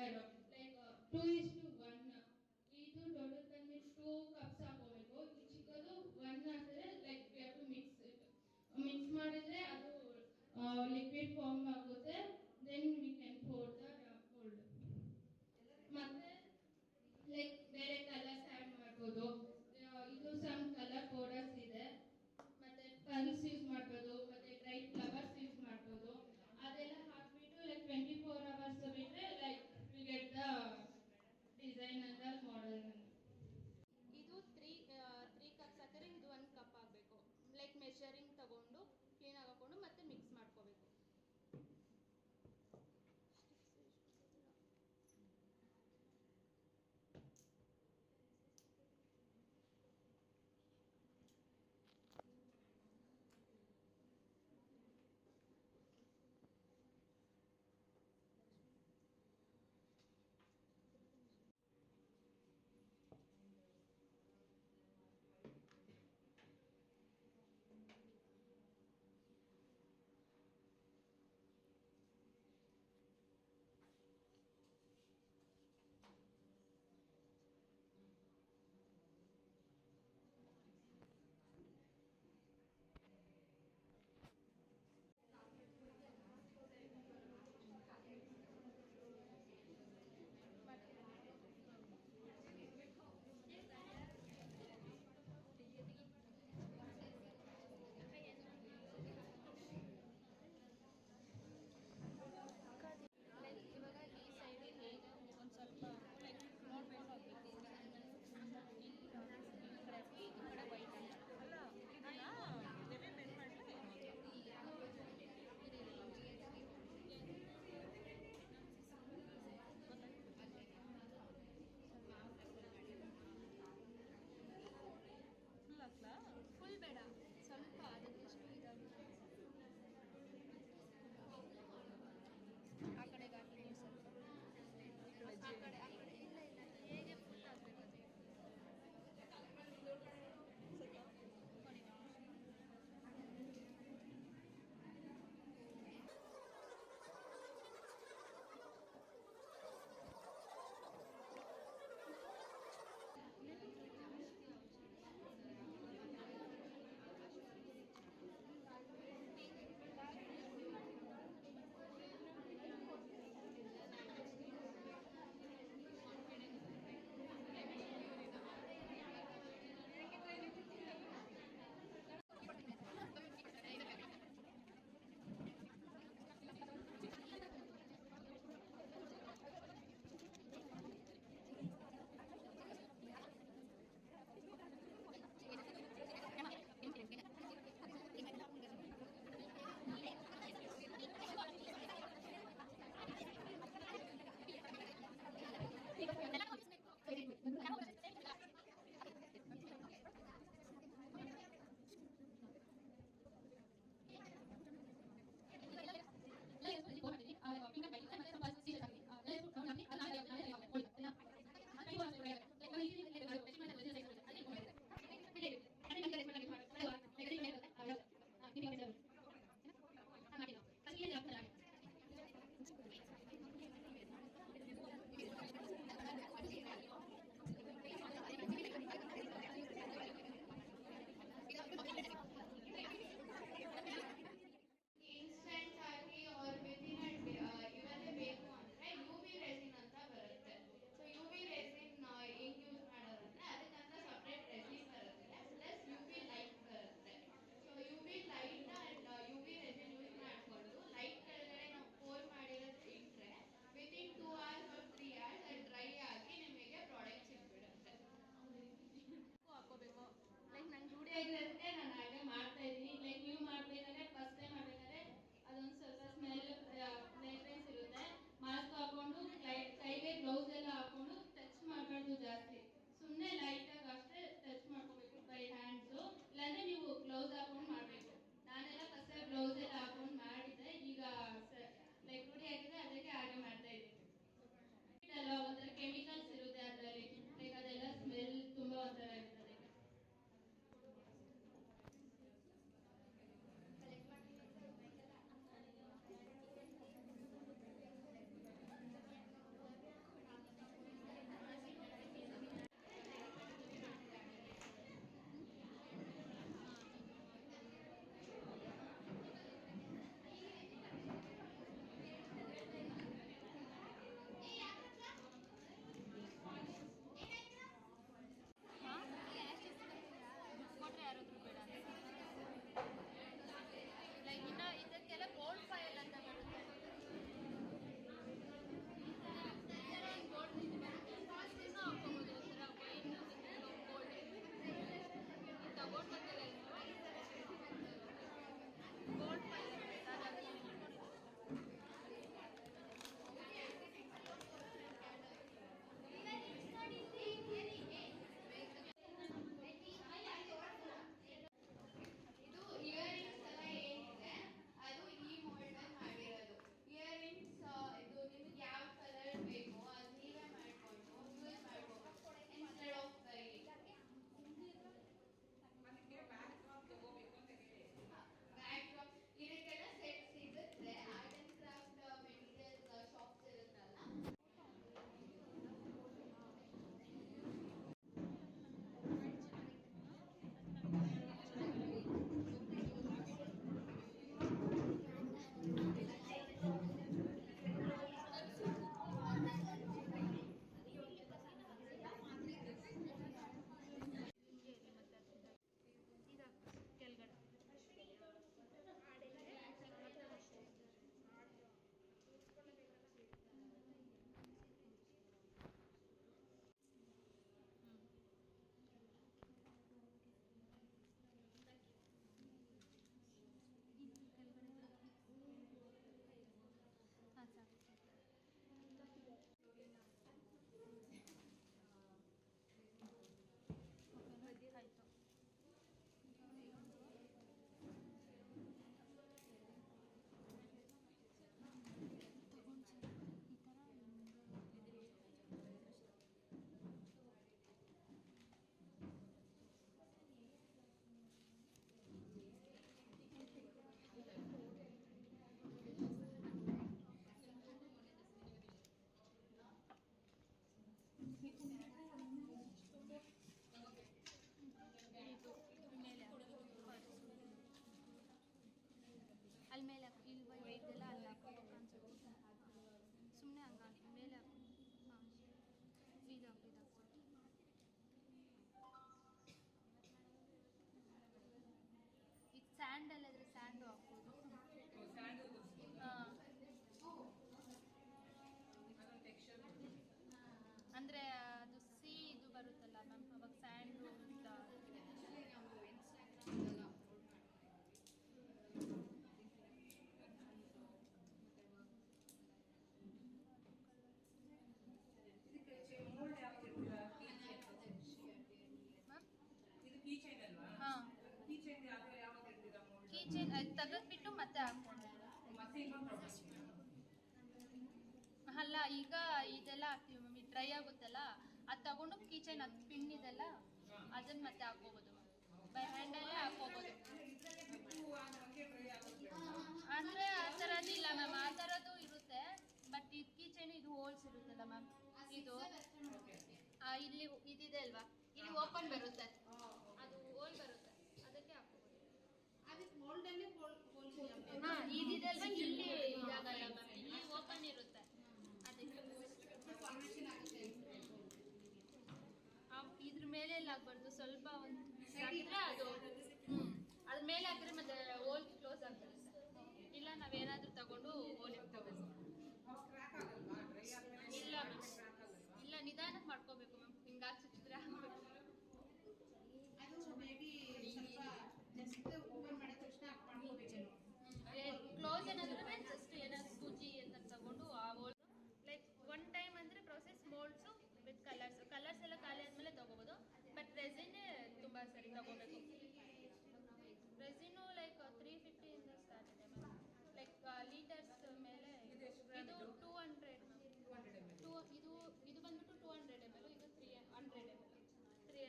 Sugar like 2:1. ಇದು ದೊಡ್ಡದು ಬಂದು 2 ಕಪ್ಸ್ ಹಾಕೋಬೇಕು. ಈ ಚಿಕ್ಕದು 1 ಹಾಕಿದ್ರೆ like we have to mix ಮಾಡಿದ್ರೆ ಅದು ಲಿಕ್ವಿಡ್ ಫಾರ್ಮ್ ಆಗುತ್ತೆ. Then we can pour the cold. ಮತ್ತೆ ಲೈಕ್ ಬೇರೆ ಕಲರ್ಸ್ ಆ್ಯಡ್ ಮಾಡ್ಬೋದು. ಇದು ಸಮ್ ಕಲರ್ ಪೌಡರ್ಸ್ ಇದೆ. ಮತ್ತೆ ಪರ್ಲ್ಸ್ ಯೂಸ್ ಮಾಡ್ಬೋದು, ಮತ್ತೆ ಡ್ರೈ ಫ್ಲವರ್ಸ್ ಯೂಸ್ ಮಾಡ್ಬೋದು. ಅದೆಲ್ಲ ಹಾಕ್ಬಿಟ್ಟು ಲೈಕ್ 24 hours ಬಿಟ್ಟರೆ like we get the design ಅಂತ ಮಾಡಲ್. ಇದು ತ್ರೀ ಕಪ್ಸ್ ಹಾಕಿದ್ರೆ ಇದು 1 ಕಪ್ ಆಗಬೇಕು. ಲೈಕ್ ಮೆಷರಿಂಗ್ ತಗೊಂಡು ಕ್ಲೀನಾಗಿ ಹಾಕೊಂಡು ಮತ್ತೆ ಮಿಕ್ಸ್ ಮಾಡ್ಕೋಬೇಕು. ತೆಗೆದ್ಬಿಟ್ಟು ಮತ್ತೆ ಹಾಕ್ಕೊಂಡು ಅಲ್ಲ ಈಗ ಇದೆಲ್ಲ ಹಾಕ್ತೀವಿ ಮಮ್ಮಿ, ಡ್ರೈ ಆಗುತ್ತಲ್ಲ ಅದು ತಗೊಂಡು ಕಿಚನ್ ಅದು ಪಿಂಡಿದೆಲ್ಲ ಅದನ್ನ ಮತ್ತೆ ಹಾಕೋಬೋದು, ಬೈ ಹ್ಯಾಂಡಲ್ಲೇ ಹಾಕೋಬೋದು. ಅಂದರೆ ಆ ಥರದ್ದಿಲ್ಲ ಮ್ಯಾಮ್, ಆ ಥರದ್ದು ಇರುತ್ತೆ. ಬಟ್ ಇದು ಕಿಚನ್ ಇದು ಹೋಲ್ಸ್ ಇರುತ್ತಲ್ಲ ಮ್ಯಾಮ್, ಇದು ಇಲ್ಲಿ ಇದಿದೆ ಅಲ್ವಾ, ಇಲ್ಲಿ ಓಪನ್ ಬರುತ್ತೆ, ಅದು ಹೋಲ್ ಬರುತ್ತೆ, ಅದಕ್ಕೆ ಹಾಕೋಬೋದು. ಹಾಂ ಇದಿದೆ ಅಲ್ವಾ, ಇಲ್ಲಿ ಇದಾಗಲ್ಲ ಮ್ಯಾಮ್, ಇಲ್ಲಿ ಓಪನ್ ಇರುತ್ತೆ, ಅದಕ್ಕೆ ಇದ್ರ ಮೇಲೆ ಎಲ್ಲ ಹಾಕ್ಬಾರ್ದು, ಸ್ವಲ್ಪ ಒಂದು ಹಾಕಿದ್ರೆ ಅದು ಅದ್ರ ಮೇಲೆ ಹಾಕಿದ್ರೆ ಮತ್ತೆ ಹೋಲ್ ಕ್ಲೋಸ್ ಆಗ್ತದೆ. ಇಲ್ಲ ನಾವೇನಾದ್ರೂ ತಗೊಂಡು ಹೋಲ್ ಇಟ್ಕೋಬೇಕು. ಇಲ್ಲ ಮ್ಯಾಮ್, ಇಲ್ಲ ನಿಧಾನಕ್ಕೆ ಮಾಡ್ಕೋಬೇಕು ಮ್ಯಾಮ್, ಹಿಂಗಾಗಿ ಸಿಕ್ಕಿದ್ರೆ ಹಾಕ್ಬೇಕು. ಕ್ಲೋಸ್ ಏನಾದ್ರೆ ಜಸ್ಟ್ ಏನಾದ್ರು ಸೂಜಿ ಅಂತ ತಗೊಂಡು ಆ ಹೋಲ್ ಲೈಕ್ ಒನ್ ಟೈಮ್ ಅಂದರೆ ಪ್ರೊಸೆಸ್ ಮೋಲ್ಡ್ಸು ವಿತ್ ಕಲರ್ಸ್ ಎಲ್ಲ ಖಾಲಿ ಆದಮೇಲೆ ತೊಗೋಬೋದು. ಬಟ್ ರೆಸಿನೇ ತುಂಬ ಸರಿ ತೊಗೋಬೇಕು. ರೆಸಿನು ಲೈಕ್ 350 ಸ್ಟಾರ್ಟ್ ಇದೆ ಮ್ಯಾಮ್, ಲೈಕ್ ಲೀಟರ್ಸ್ ಮೇಲೆ ಇದು 200 ಇದು ಬಂದ್ಬಿಟ್ಟು 200 ml, ಇದು 300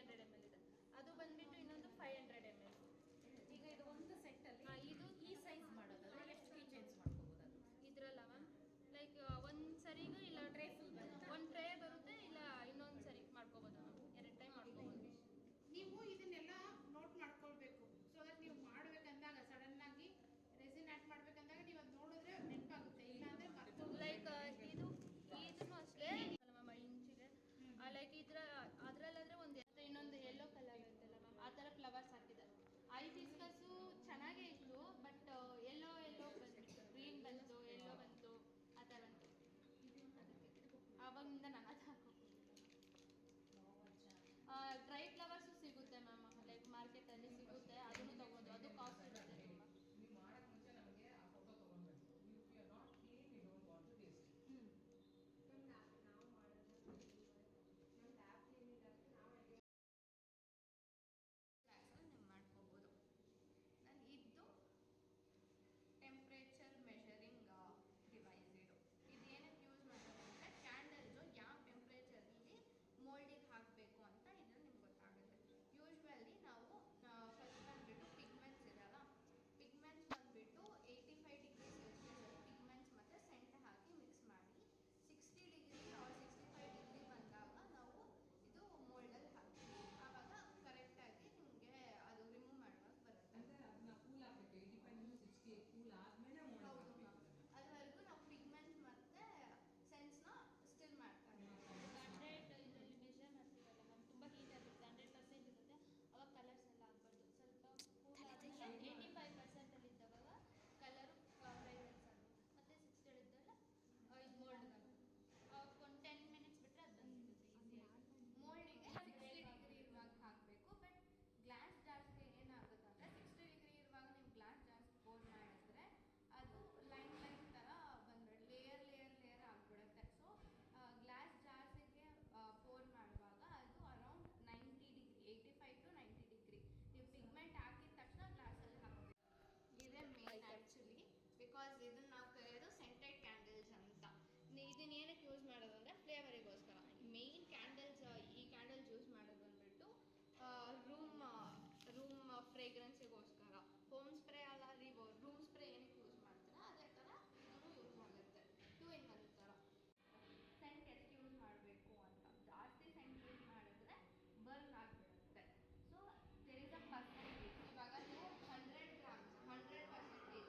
ml ಇದೆ. ಅದು ಬಂದ್ಬಿಟ್ಟು ಇನ್ನೊಂದು 500 ml. ಈಗ ಇದು ಒಂದು ಸೆಟ್ಟಲ್ಲಿ ಇದು ಈ ಸೈಜ್ ಮಾಡೋದಾದ್ರೆ ಎಷ್ಟು ಕೀ ಚೇಂಜ್ ಮಾಡ್ಕೋಬೋದು? ಅದು ಇದ್ರಲ್ಲ ಮ್ಯಾಮ್, ಲೈಕ್ ಒಂದು ಸರಿಗೂ ಇಲ್ಲ ಟ್ರೇ ಫುಲ್ ಬರುತ್ತೆ, ಒಂದು ಟ್ರೇ ಬರುತ್ತೆ, ಇಲ್ಲ ಇನ್ನೊಂದು ಸರಿ ಮಾಡ್ಕೋಬೋದು ಮ್ಯಾಮ್, 2 ಟೈಮ್ ಮಾಡ್ಕೋಬೋದು. ನೀವು ಇದನ್ನೆಲ್ಲ ನೋಟ್ ಮಾಡ್ಕೊಳ್ಬೇಕು. ಸೊ ದಟ್ ನೀವು ಮಾಡ್ಬೇಕಂದಾಗ ಸಡನ್ ಆಗಿ ರೆಸಿನ್ ಆ್ಯಡ್ ಮಾಡ್ಬೇಕಂದಾಗ ನೀವು ಅದು ನೋಡಿದ್ರೆ ನೆನಪಾಗುತ್ತೆ, ಇಲ್ಲ ಅಂದರೆ ಮರ್ತೋಗುತ್ತೆ. ಲೈಕ್ ಇದನ್ನು ಅಷ್ಟೇ ಮ್ಯಾಮ್, ಇಂಚಿಗೆ ಲೈಕ್ ಅದರಲ್ಲಾದರೆ ಒಂದು ಇನ್ನೊಂದು ಯೆಲ್ಲೋ ಕಲರ್ ಇರುತ್ತಲ್ಲ ಮ್ಯಾಮ್, ಆ ಥರ ಫ್ಲವರ್ಸ್ ಹಾಕಿದ್ದಾರೆ. ಐಬಿಸ್ಕಸ್ಸು ಚೆನ್ನಾಗೇ ಇತ್ತು, ಬಟ್ ಎಲ್ಲೋ ಬಂದ್ಬಿಟ್ಟು ಗ್ರೀನ್ ಬಂತು, ಎಲ್ಲೋ ಬಂತು, ಆ ಥರ ಬಂತು. ಆವಾಗಿಂದ ನಾನು ಅದು ಹಾಕೋದು. ಡ್ರೈ ಫ್ಲವರ್ಸು ಸಿಗುತ್ತೆ ಮ್ಯಾಮ್, ಲೈಕ್ ಮಾರ್ಕೆಟಲ್ಲಿ ಸಿಗುತ್ತೆ, ಅದನ್ನು ತೊಗೋದು, ಅದು ಕಾಸ್ಟ್ ಇರುತ್ತೆ ತುಂಬ. ಮಾಡ್ಕೋಬೋದು. ನಾನು ಇದು ಟೆಂಪ್ರೇಚರ್ ಮೆಷರಿಂಗ್ ಡಿವೈಸ್ ಇದು ಏನಕ್ಕೆ ಯೂಸ್ ಮಾಡೋದು ಅಂದರೆ ಕ್ಯಾಂಡಲ್ಸು ಯಾವ ಟೆಂಪ್ರೇಚರಲ್ಲಿ ಮೋಲ್ಡಿಗೆ ಹಾಕಬೇಕು ಅಂತ ಇದ್ರಲ್ಲಿ ನಿಮ್ಗೆ ಗೊತ್ತಾಗುತ್ತೆ. ಯೂಶ್ವಲಿ ನಾವು ಫಸ್ಟ್ ಬಂದುಬಿಟ್ಟು ಪಿಗ್ಮೆಂಟ್ಸ್ ಇದೆಯಲ್ಲ, ಪಿಗ್ಮೆಂಟ್ಸ್ ಬಂದುಬಿಟ್ಟು 85 ಡಿಗ್ರಿ ಸೆಲ್ಸಿಯಸಲ್ಲಿ ಪಿಗ್ಮೆಂಟ್ಸ್ ಮತ್ತು ಸೆಂಟ್ ಹಾಕಿ ಮಿಕ್ಸ್ ಮಾಡಿ 60 ಡಿಗ್ರಿ or 65 ಡಿಗ್ರಿ ಬಂದಾಗ ನಾವು ಇದು ಮೋಲ್ಡಲ್ಲಿ ಹಾಕ್ತೀವಿ. ಆವಾಗ ಕರೆಕ್ಟಾಗಿ ನಿಮಗೆ ಅದು ರಿಮೂವ್ ಮಾಡುವಾಗ ಬರುತ್ತೆ. ಅದುವರೆಗೂ ನಾವು ಪಿಗ್ಮೆಂಟ್ ಮತ್ತು ಸೆನ್ಸ್ನ ಸ್ಟಿಲ್ ಮಾಡ್ತಾರೆ. 100 ಇದರಲ್ಲಿ ಮೆಷರ್ ಮಾಡ್ತೀವಲ್ಲ ಮ್ಯಾಮ್, ತುಂಬ ಹೀಟ್ ಆಗಿರುತ್ತೆ, 100% ಇರುತ್ತೆ, ಅವಾಗ ಕಲರ್ಸ್ ಎಲ್ಲ ಆಗಬಾರ್ದು. ಸ್ವಲ್ಪ ಕೂಲ್ ಆದಮೇಲೆ 85% ಇದ್ದವಾಗ ಕಲರು ಫ್ರೈನೆಸ್ ಆಗುತ್ತೆ, ಮತ್ತು 60 ಇದ್ದಲ್ಲ ಇದು ಮೋಲ್ಡ್ ಆಗುತ್ತೆ. ಅವಾಗ ಒಂದು 10 ಮಿನಿಟ್ಸ್ ಬಿಟ್ಟರೆ ಅದು ಬಂದಿರುತ್ತೆ ಈಸಿಯಾಗಿ. ಮೋಲ್ಡಿಗೆ 60 ಡಿಗ್ರಿ ಇರುವಾಗ ಹಾಕಬೇಕು. ಬಟ್ ಗ್ಲಾಸ್ ಜಾರ್ಸ್ಗೆ ಏನಾಗುತ್ತೆ ಅಂದರೆ 60 ಡಿಗ್ರಿ ಇರುವಾಗ ನೀವು ಗ್ಲಾಸ್ ಜಾರ್ಸ್ ಪೋರ್ ಮಾಡಿದ್ರೆ ಅದು ಲೈನ್ ಥರ ಬಂದ್ಬಿಡುತ್ತೆ, ಲೇಯರ್ ಆಗಿಬಿಡುತ್ತೆ. ಸೊ ಗ್ಲಾಸ್ ಜಾರ್ಸಿಗೆ ಪೋರ್ ಮಾಡುವಾಗ ಅದು ಅರೌಂಡ್ 90 ಡಿಗ್ರಿ, 85 to 90 ಡಿಗ್ರಿ ನೀವು ಪಿಗ್ಮೆಂಟ್ ಹಾಕಿದ ತಕ್ಷಣ ಗ್ಲಾಸಲ್ಲಿ ಹಾಕಬೇಕು. ಇದೇ ಮೇನ್ ಆ್ಯಕ್ಚುಲಿ, ಬಿಕಾಸ್ ಇದನ್ನು ನಾವು ಕರೆಯೋದು ಸೆಂಟೆಡ್ ಕ್ಯಾಂಡಲ್ಸ್ ಅಂತ. ಇದನ್ನ ಏನಕ್ಕೆ ಯೂಸ್ ಮಾಡೋದು ಅಂದರೆ ಫ್ಲೇವರಿಗೋಸ್ಕರ. ಮೇನ್ ಕ್ಯಾಂಡಲ್ಸ್, ಈ ಕ್ಯಾಂಡಲ್ಸ್ ಯೂಸ್ ಮಾಡೋದು ಬಂದುಬಿಟ್ಟು ರೂಮ್ ಫ್ರೇಗ್ರೆನ್ಸಿಗೋಸ್ಕರ. ಹೋಮ್ ಸ್ಪ್ರೇ ಅಲ್ಲ, ರೂಮ್ ಸ್ಪ್ರೇ ಏನಕ್ಕೆ ಯೂಸ್ ಮಾಡ್ತೀರಾ ಅದೇ ಥರ ಇದನ್ನು ಯೂಸ್ ಆಗುತ್ತೆ. 2 in 1 ಥರ. ಸೆಂಟ್ ಎಷ್ಟು ಯೂಸ್ ಮಾಡಬೇಕು ಅಂತ, ಜಾಸ್ತಿ ಸೆಂಟ್ ಯೂಸ್ ಮಾಡಿದ್ರೆ ಬರ್ನ್ ಆಗಿಬಿಡುತ್ತೆ. So there is a percentage. ಇವಾಗ ನೀವು 100 ಗ್ರಾಮ್ಸ್ 100%ಗೆ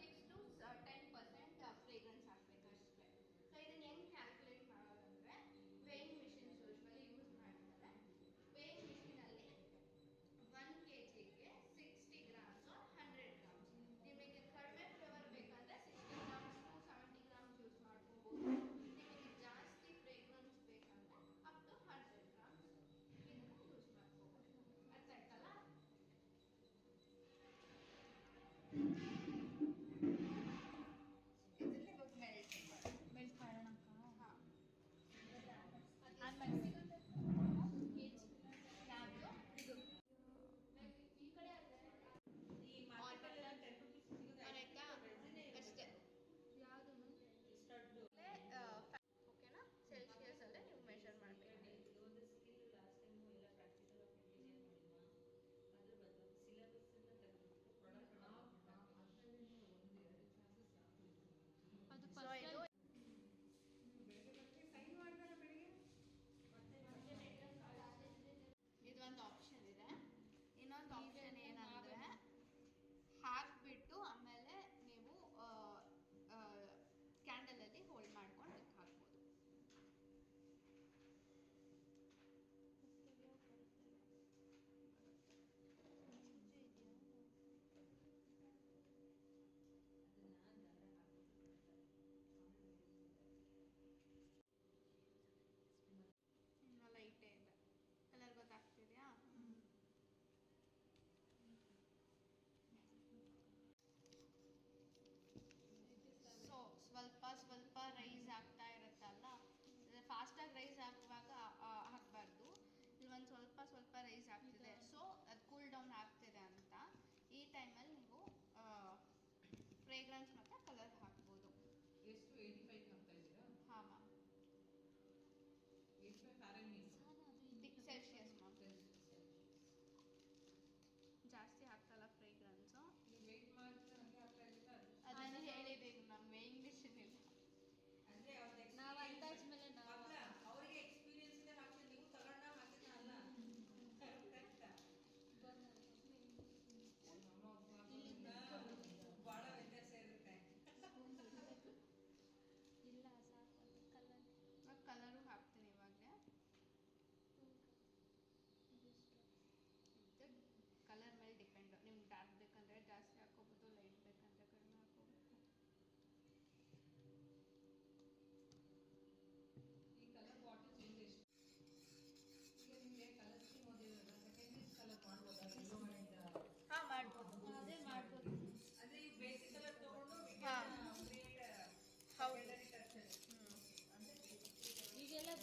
6 to 10% ಫ್ರೇಗ್ರೆನ್ಸ್ ಹಾಕಬೇಕು ಅಷ್ಟೇ. ಸೊ ಇದನ್ನು ಹೆಂಗೆ ಕ್ಯಾಲ್ಕುಲೇಟ್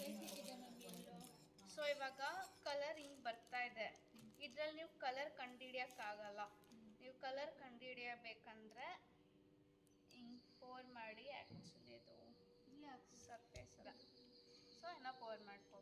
ಬೇಸಿಕ್ ಇದೆ ಮ್ಯಾಮ್ ಎಲ್ಲೋ. ಸೊ ಇವಾಗ ಕಲರ್ ಹಿಂಗೆ ಬರ್ತಾ ಇದೆ. ಇದ್ರಲ್ಲಿ ನೀವು ಕಲರ್ ಕಂಡುಹಿಡಿಯೋಕ್ಕಾಗಲ್ಲ. ನೀವು ಕಲರ್ ಕಂಡುಹಿಡಿಯಬೇಕಂದ್ರೆ ಹಿಂಗೆ ಪೋರ್ ಮಾಡಿ, ಆ್ಯಕ್ಚುಲಿ ಇದು ಇಲ್ಲ ಸರ್ಫೇಸ್ ಅದ. ಸೊ ಏನೋ ಪೋರ್ ಮಾಡ್ಕೊ